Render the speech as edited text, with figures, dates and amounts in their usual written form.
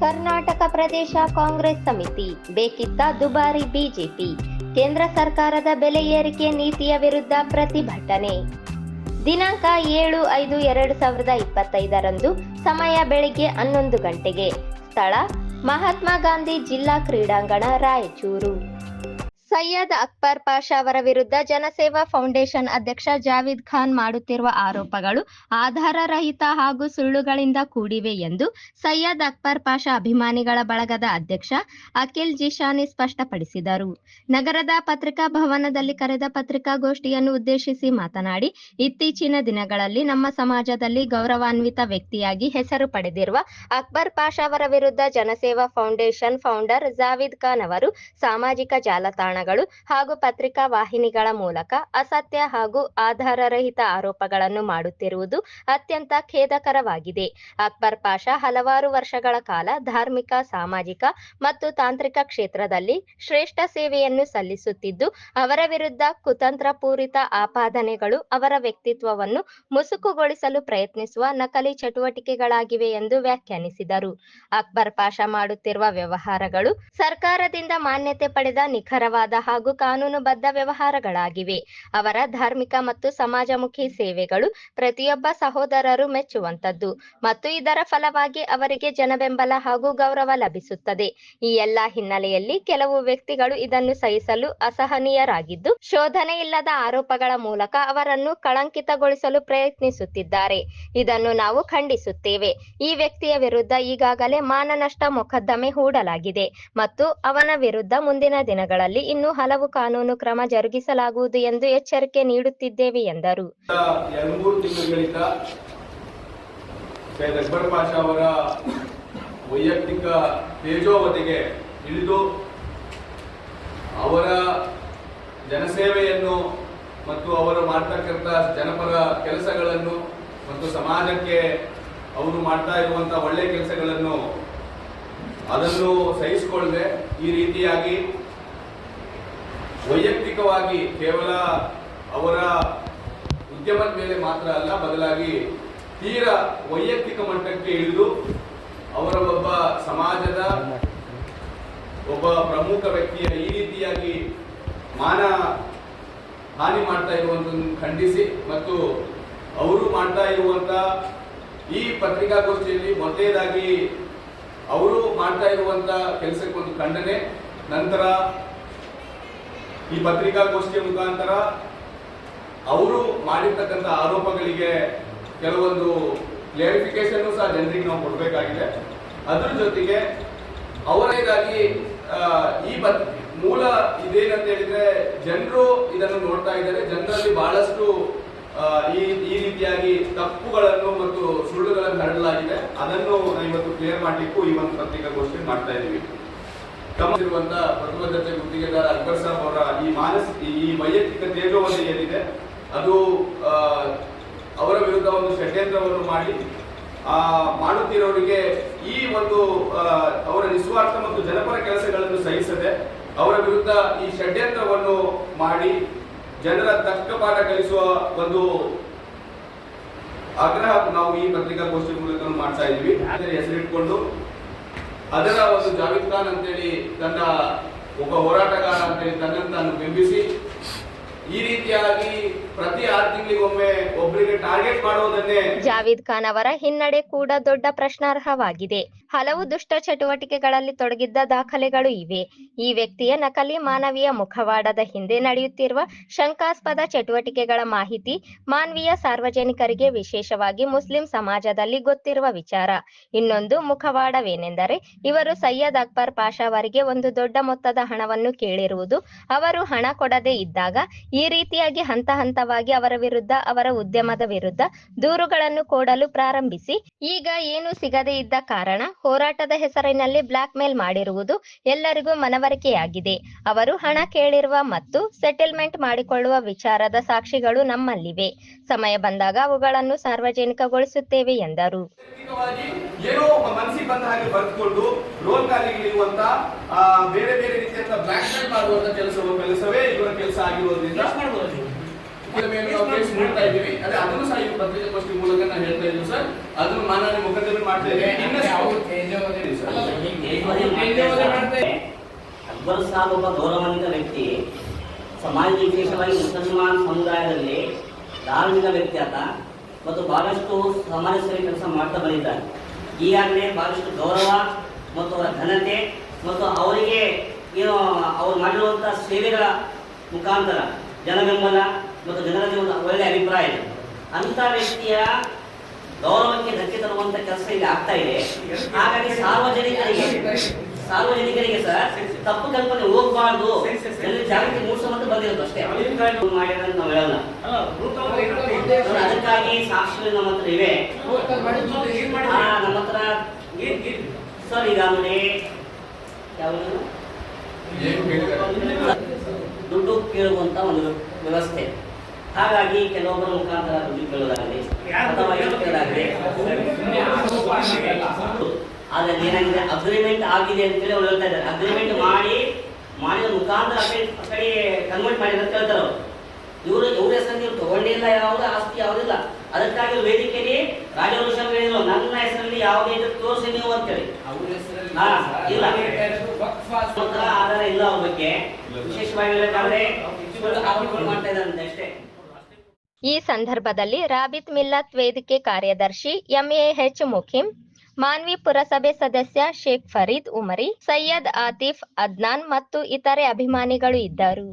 ಕರ್ನಾಟಕ ಪ್ರದೇಶ ಕಾಂಗ್ರೆಸ್ ಸಮಿತಿ ಬೇಕಿದ್ದ ದುಬಾರಿ ಬಿಜೆಪಿ, ಕೇಂದ್ರ ಸರ್ಕಾರದ ಬೆಲೆ ಏರಿಕೆ ನೀತಿಯ ವಿರುದ್ಧ ಪ್ರತಿಭಟನೆ. ದಿನಾಂಕ 7/5/2025 ಸಮಯ ಬೆಳಿಗ್ಗೆ 11 ಗಂಟೆಗೆ. ಸ್ಥಳ ಮಹಾತ್ಮ ಗಾಂಧಿ ಜಿಲ್ಲಾ ಕ್ರೀಡಾಂಗಣ, ರಾಯಚೂರು. ಸೈಯದ್ ಅಕ್ಬರ್ ಪಾಷಾ ಅವರ ವಿರುದ್ಧ ಜನಸೇವಾ ಫೌಂಡೇಶನ್ ಅಧ್ಯಕ್ಷ ಜಾವೀದ್ ಖಾನ್ ಮಾಡುತ್ತಿರುವ ಆರೋಪಗಳು ಆಧಾರರಹಿತ ಹಾಗೂ ಸುಳ್ಳುಗಳಿಂದ ಕೂಡಿವೆ ಎಂದು ಸೈಯದ್ ಅಕ್ಬರ್ ಪಾಷಾ ಅಭಿಮಾನಿಗಳ ಬಳಗದ ಅಧ್ಯಕ್ಷ ಅಖಿಲ್ ಜಿಶಾನಿ ಸ್ಪಷ್ಟಪಡಿಸಿದರು. ನಗರದ ಪತ್ರಿಕಾ ಭವನದಲ್ಲಿ ಕರೆದ ಪತ್ರಿಕಾಗೋಷ್ಠಿಯನ್ನು ಉದ್ದೇಶಿಸಿ ಮಾತನಾಡಿ, ಇತ್ತೀಚಿನ ದಿನಗಳಲ್ಲಿ ನಮ್ಮ ಸಮಾಜದಲ್ಲಿ ಗೌರವಾನ್ವಿತ ವ್ಯಕ್ತಿಯಾಗಿ ಹೆಸರು ಪಡೆದಿರುವ ಅಕ್ಬರ್ ಪಾಷಾ ಅವರ ವಿರುದ್ಧ ಜನಸೇವಾ ಫೌಂಡೇಶನ್ ಫೌಂಡರ್ ಜಾವೀದ್ ಖಾನ್ ಅವರು ಸಾಮಾಜಿಕ ಜಾಲತಾಣ ಹಾಗೂ ಪತ್ರಿಕಾ ವಾಹಿನಿಗಳ ಮೂಲಕ ಅಸತ್ಯ ಹಾಗೂ ಆಧಾರರಹಿತ ಆರೋಪಗಳನ್ನು ಮಾಡುತ್ತಿರುವುದು ಅತ್ಯಂತ ಖೇದಕರವಾಗಿದೆ. ಅಕ್ಬರ್ ಪಾಷಾ ಹಲವಾರು ವರ್ಷಗಳ ಕಾಲ ಧಾರ್ಮಿಕ, ಸಾಮಾಜಿಕ ಮತ್ತು ತಾಂತ್ರಿಕ ಕ್ಷೇತ್ರದಲ್ಲಿ ಶ್ರೇಷ್ಠ ಸೇವೆಯನ್ನು ಸಲ್ಲಿಸುತ್ತಿದ್ದು, ಅವರ ವಿರುದ್ಧ ಕುತಂತ್ರಪೂರಿತ ಆಪಾದನೆಗಳು ಅವರ ವ್ಯಕ್ತಿತ್ವವನ್ನು ಮುಸುಕುಗೊಳಿಸಲು ಪ್ರಯತ್ನಿಸುವ ನಕಲಿ ಚಟುವಟಿಕೆಗಳಾಗಿವೆ ಎಂದು ವ್ಯಾಖ್ಯಾನಿಸಿದರು. ಅಕ್ಬರ್ ಪಾಷಾ ಮಾಡುತ್ತಿರುವ ವ್ಯವಹಾರಗಳು ಸರ್ಕಾರದಿಂದ ಮಾನ್ಯತೆ ಪಡೆದ ನಿಖರವಾದ ಹಾಗೂ ಕಾನೂನುಬದ್ಧ ವ್ಯವಹಾರಗಳಾಗಿವೆ. ಅವರ ಧಾರ್ಮಿಕ ಮತ್ತು ಸಮಾಜಮುಖಿ ಸೇವೆಗಳು ಪ್ರತಿಯೊಬ್ಬ ಸಹೋದರರು ಮೆಚ್ಚುವಂತದ್ದು ಮತ್ತು ಇದರ ಫಲವಾಗಿ ಅವರಿಗೆ ಜನಬೆಂಬಲ ಹಾಗೂ ಗೌರವ ಲಭಿಸುತ್ತದೆ. ಈ ಎಲ್ಲಾ ಹಿನ್ನೆಲೆಯಲ್ಲಿ ಕೆಲವು ವ್ಯಕ್ತಿಗಳು ಇದನ್ನು ಸಹಿಸಲು ಅಸಹನೀಯರಾಗಿದ್ದು, ಶೋಧನೆ ಇಲ್ಲದ ಆರೋಪಗಳ ಮೂಲಕ ಅವರನ್ನು ಕಳಂಕಿತಗೊಳಿಸಲು ಪ್ರಯತ್ನಿಸುತ್ತಿದ್ದಾರೆ. ಇದನ್ನು ನಾವು ಖಂಡಿಸುತ್ತೇವೆ. ಈ ವ್ಯಕ್ತಿಯ ವಿರುದ್ಧ ಈಗಾಗಲೇ ಮಾನನಷ್ಟ ಮೊಕದ್ದಮೆ ಹೂಡಲಾಗಿದೆ ಮತ್ತು ಅವನ ವಿರುದ್ಧ ಮುಂದಿನ ದಿನಗಳಲ್ಲಿ ಇನ್ನೂ ಹಲವು ಕಾನೂನು ಕ್ರಮ ಜರುಗಿಸಲಾಗುವುದು ಎಂದು ಎಚ್ಚರಿಕೆ ನೀಡುತ್ತಿದ್ದೇವೆ ಎಂದರು. 2-3 ತಿಂಗಳಿಂದ ಸೈಯದ್ ಅಕ್ಬರ್ ಪಾಷಾ ಅವರ ವೈಯಕ್ತಿಕ ತೇಜೋವಧೆಗೆ ಇಳಿದು ಅವರ ಜನಸೇವೆಯನ್ನು ಮತ್ತು ಅವರು ಮಾಡ್ತಕ್ಕಂಥ ಜನಪರ ಕೆಲಸಗಳನ್ನು ಮತ್ತು ಸಮಾಜಕ್ಕೆ ಅವರು ಮಾಡ್ತಾ ಇರುವಂತಹ ಒಳ್ಳೆ ಕೆಲಸಗಳನ್ನು ಅದನ್ನು ಸಹಿಸಿಕೊಳ್ಳದೆ ಈ ರೀತಿಯಾಗಿ ವೈಯಕ್ತಿಕವಾಗಿ ಕೇವಲ ಅವರ ಉದ್ಯಮದ ಮೇಲೆ ಮಾತ್ರ ಅಲ್ಲ, ಬದಲಾಗಿ ತೀರಾ ವೈಯಕ್ತಿಕ ಮಟ್ಟಕ್ಕೆ ಇಳಿದು ಅವರ ಒಬ್ಬ ಸಮಾಜದ ಒಬ್ಬ ಪ್ರಮುಖ ವ್ಯಕ್ತಿಯ ಈ ರೀತಿಯಾಗಿ ಮಾನ ಹಾನಿ ಮಾಡ್ತಾ ಇರುವಂಥದ್ದನ್ನು ಖಂಡಿಸಿ ಮತ್ತು ಅವರು ಮಾಡ್ತಾ ಇರುವಂತ ಈ ಪತ್ರಿಕಾಗೋಷ್ಠಿಯಲ್ಲಿ ಮೊದಲನೇದಾಗಿ ಅವರು ಮಾಡ್ತಾ ಇರುವಂತ ಕೆಲಸಕ್ಕೊಂದು ಖಂಡನೆ, ನಂತರ ಈ ಪತ್ರಿಕಾಗೋಷ್ಠಿಯ ಮುಖಾಂತರ ಅವರು ಮಾಡಿರ್ತಕ್ಕಂಥ ಆರೋಪಗಳಿಗೆ ಕೆಲವೊಂದು ಕ್ಲಾರಿಫಿಕೇಶನ್ ಸಹ ಜನರಿಗೆ ನಾವು ಕೊಡಬೇಕಾಗಿದೆ. ಅದರ ಜೊತೆಗೆ ಅವರೇಗಾಗಿ ಈ ಮೂಲ ಇದೇನಂತ ಹೇಳಿದ್ರೆ, ಜನರು ಇದನ್ನು ನೋಡ್ತಾ ಇದ್ದಾರೆ, ಜನರಲ್ಲಿ ಬಹಳಷ್ಟು ಈ ರೀತಿಯಾಗಿ ತಪ್ಪುಗಳನ್ನು ಮತ್ತು ಸುಳ್ಳುಗಳನ್ನು ಹರಡಲಾಗಿದೆ. ಅದನ್ನು ಇವತ್ತು ಕ್ಲಿಯರ್ ಮಾಡಲಿಕ್ಕೂ ಈ ಒಂದು ಪತ್ರಿಕಾಗೋಷ್ಠಿ ಮಾಡ್ತಾ ಇದ್ದೀವಿ. ಗಮನಿಸಿರುವಂತ ಪ್ರತಿಬದ್ಧತೆ ಗುತ್ತಿಗೆದಾರ ಅಕ್ಬರ್ ಸಾಬ್ ಅವರ ಈ ವೈಯಕ್ತಿಕ ತೇಜೋವಧೆ ಏನಿದೆ, ಅದು ಅವರ ವಿರುದ್ಧ ಒಂದು ಷಡ್ಯಂತ್ರವನ್ನು ಮಾಡಿ ಮಾಡುತ್ತಿರೋರಿಗೆ ಈ ಒಂದು ಅವರ ನಿಸ್ವಾರ್ಥ ಮತ್ತು ಜನಪರ ಕೆಲಸಗಳನ್ನು ಸಹಿಸದೆ ಅವರ ವಿರುದ್ಧ ಈ ಷಡ್ಯಂತ್ರವನ್ನು ಮಾಡಿ ಜನರ ತಕ್ಕ ಪಾಠ ಕಲಿಸುವ ಒಂದು ಆಗ್ರಹ ನಾವು ಈ ಪತ್ರಿಕಾಗೋಷ್ಠಿ ಮೂಲಕ ಮಾಡ್ತಾ ಇದ್ವಿ. ಹೆಸರಿಟ್ಕೊಂಡು ಅದರ ಒಂದು ಜಾವೀದ್ ಖಾನ್ ಅಂತೇಳಿ ತನ್ನ ಒಬ್ಬ ಹೋರಾಟಗಾರ ಅಂತೇಳಿ ತನ್ನನ್ನು ತಾನು ಬಿಂಬಿಸಿ ಈ ರೀತಿಯಾಗಿ ಪ್ರತಿ 6 ತಿಂಗಳಿಗೊಮ್ಮೆ ಒಬ್ಬರಿಗೆ ಟಾರ್ಗೆಟ್ ಮಾಡೋದನ್ನೇ. ಜಾವೀದ್ ಖಾನ್ ಅವರ ಹಿನ್ನಡೆ ಕೂಡ ದೊಡ್ಡ ಪ್ರಶ್ನಾರ್ಹವಾಗಿದೆ. ಹಲವು ದುಷ್ಟ ಚಟುವಟಿಕೆಗಳಲ್ಲಿ ತೊಡಗಿದ್ದ ದಾಖಲೆಗಳು ಇವೆ. ಈ ವ್ಯಕ್ತಿಯ ನಕಲಿ ಮಾನವೀಯ ಮುಖವಾಡದ ಹಿಂದೆ ನಡೆಯುತ್ತಿರುವ ಶಂಕಾಸ್ಪದ ಚಟುವಟಿಕೆಗಳ ಮಾಹಿತಿ ಮಾನವೀಯ ಸಾರ್ವಜನಿಕರಿಗೆ, ವಿಶೇಷವಾಗಿ ಮುಸ್ಲಿಂ ಸಮಾಜದಲ್ಲಿ ಗೊತ್ತಿರುವ ವಿಚಾರ. ಇನ್ನೊಂದು ಮುಖವಾಡವೇನೆಂದರೆ, ಇವರು ಸೈಯದ್ ಅಕ್ಬರ್ ಪಾಷಾ ಅವರಿಗೆ ಒಂದು ದೊಡ್ಡ ಮೊತ್ತದ ಹಣವನ್ನು ಕೇಳಿರುವುದು. ಅವರು ಹಣ ಕೊಡದೇ ಇದ್ದಾಗ ಈ ರೀತಿಯಾಗಿ ಹಂತ ಹಂತವಾಗಿ ಅವರ ವಿರುದ್ಧ, ಅವರ ಉದ್ಯಮದ ವಿರುದ್ಧ ದೂರುಗಳನ್ನು ಕೊಡಲು ಪ್ರಾರಂಭಿಸಿ, ಈಗ ಏನು ಸಿಗದೇ ಇದ್ದ ಕಾರಣ ಹೋರಾಟದ ಹೆಸರಿನಲ್ಲಿ ಬ್ಲಾಕ್ ಮೇಲ್ ಮಾಡಿರುವುದು ಎಲ್ಲರಿಗೂ ಮನವರಿಕೆಯಾಗಿದೆ. ಅವರು ಹಣ ಕೇಳಿರುವ ಮತ್ತು ಸೆಟಲ್ಮೆಂಟ್ ಮಾಡಿಕೊಳ್ಳುವ ವಿಚಾರದ ಸಾಕ್ಷಿಗಳು ನಮ್ಮಲ್ಲಿವೆ. ಸಮಯ ಬಂದಾಗ ಅವುಗಳನ್ನು ಸಾರ್ವಜನಿಕಗೊಳಿಸುತ್ತೇವೆ ಎಂದರು. ಏನೋ ಮನಸ್ಸಿಗೆ ಬಂದ ಹಾಗೆ ಬರೆದುಕೊಂಡು ರೋಲ್ ಕಾಲಿಗಿರುವಂತ ಬೇರೆ ಬೇರೆ ರೀತಿಯಂತ ಬ್ಲಾಕ್ ಮೇಲ್ ಮಾಡುವಂತ ಕೆಲಸವೇ ಇವರ ಕೆಲಸ ಆಗಿರೋದ್ರಿಂದ ಮಾಡ್ತಾ ಇದ್ದೀವಿ. ಅದೇ ಅದನ್ನು ಸಹ ಈ ಪತ್ರಿಕಾಗೋಷ್ಠಿ ಮೂಲಕ ನಾನು ಹೇಳ್ತಾ ಇದ್ದೀವಿ ಸರ್. ಅದನ್ನು ಮಾನವ ಮೊಕದ್ದಮೆ ಮಾಡ್ತಾ ಇದ್ದೀವಿ. ಅಕ್ಬರ್ ಸಾಬ್ ಒಬ್ಬ ಗೌರವಾನ್ವಿತ ವ್ಯಕ್ತಿ, ಸಮಾಜ ವಿಶೇಷವಾಗಿ ಮುಸಲ್ಮಾನ್ ಸಮುದಾಯದಲ್ಲಿ ಧಾರ್ಮಿಕ ವ್ಯಕ್ತಿ ಆತ ಮತ್ತು ಬಹಳಷ್ಟು ಸಮಾಜ ಸೇವೆ ಕೆಲಸ ಮಾಡ್ತಾ ಬಂದಿದ್ದಾರೆ. ಈಗಾಗಲೇ ಬಹಳಷ್ಟು ಗೌರವ ಮತ್ತು ಅವರ ಘನತೆ ಮತ್ತು ಅವರಿಗೆ ಏನು ಅವರು ಮಾಡಿರುವಂಥ ಸೇವೆಗಳ ಮುಖಾಂತರ ಜನ ಬೆಂಬಲ ಮತ್ತು ಜನರಲ್ಲಿ ಒಂದು ಒಳ್ಳೆಯ ಅಭಿಪ್ರಾಯ ಇದೆ. ಅಂಥ ವ್ಯಕ್ತಿಯ ಗೌರವಕ್ಕೆ ಧಕ್ಕೆ ತರುವಂಥ ಕೆಲಸ ಇಲ್ಲಿ ಆಗ್ತಾ ಇದೆ. ಹಾಗಾಗಿ ಸಾರ್ವಜನಿಕರಿಗೆ ಸರ್ ತಪ್ಪು ಕಲ್ಪನೆ ಹೋಗಬಾರ್ದು, ಜನರಿಗೆ ಜಾಗೃತಿ ಮೂಡಿಸುವಂತ ಬಂದಿರೋದು ಅಷ್ಟೇ. ಮಾಡಿದ್ರೆ ನಾವು ಹೇಳಲ್ಲ, ಅದಕ್ಕಾಗಿ ಸಾಕ್ಷಿಗಳು ನಮ್ಮ ಹತ್ರ ಇವೆ. ನಮ್ಮ ಹತ್ರ ಸರ್ ಈಗ ನೋಡಿ ಯಾವುದು ದುಡ್ಡು ಕೇಳುವಂತ ಒಂದು ವ್ಯವಸ್ಥೆ. ಹಾಗಾಗಿ ಕೆಲವೊಬ್ಬರ ಮುಖಾಂತರ ದುಡ್ಡು ಕೇಳೋದಾಗಲಿ ಅಥವಾ ಕೇಳೋದಾಗಲಿ, ಆದ್ರೆ ಏನಾಗಿದೆ ಅಗ್ರಿಮೆಂಟ್ ಆಗಿದೆ ಅಂತೇಳಿ ಅವ್ರು ಹೇಳ್ತಾ ಇದ್ದಾರೆ. ಅಗ್ರಿಮೆಂಟ್ ಮಾಡಿದ ಮುಖಾಂತರ ಆ ಕಡೆ ಕನ್ವರ್ಟ್ ಮಾಡಿದ್ರೆ ಅಂತ ಹೇಳ್ತಾರೆ ಅವರು. ಇವ್ರ ಹೆಸರಲ್ಲಿ ನೀವು ತಗೊಂಡಿಲ್ಲ, ಯಾವುದೇ ಆಸ್ತಿ ಯಾವುದಿಲ್ಲ. ಅದಕ್ಕಾಗಿ ವೇದಿಕೆಯಲ್ಲಿ ರಾಜವಂಶ ಹೇಳಿದ್ರು, ನನ್ನ ಹೆಸರಲ್ಲಿ ಯಾವುದೇ ಇದು ತೋರಿಸಿ ನೀವು ಅಂತೇಳಿ. ಇಲ್ಲ ಆಧಾರ ಇಲ್ಲ ಅವ್ರ ಬಗ್ಗೆ. ವಿಶೇಷವಾಗಿ ಹೇಳ್ಬೇಕಾದ್ರೆ ಮಾಡ್ತಾ ಇದ್ದಾರೆ ಅಷ್ಟೇ. ಈ ಸಂದರ್ಭದಲ್ಲಿ ರಾಬಿತ್ ಮಿಲ್ಲತ್ ವೇದಿಕೆ ಕಾರ್ಯದರ್ಶಿ ಎಂಎಎಚ್ ಮುಖೀಂ, ಮಾನ್ವಿ ಪುರಸಭೆ ಸದಸ್ಯ ಶೇಖ್ ಫರೀದ್ ಉಮರಿ, ಸೈಯದ್ ಆತಿಫ್ ಅದ್ನಾನ್ ಮತ್ತು ಇತರೆ ಅಭಿಮಾನಿಗಳು ಇದ್ದರು.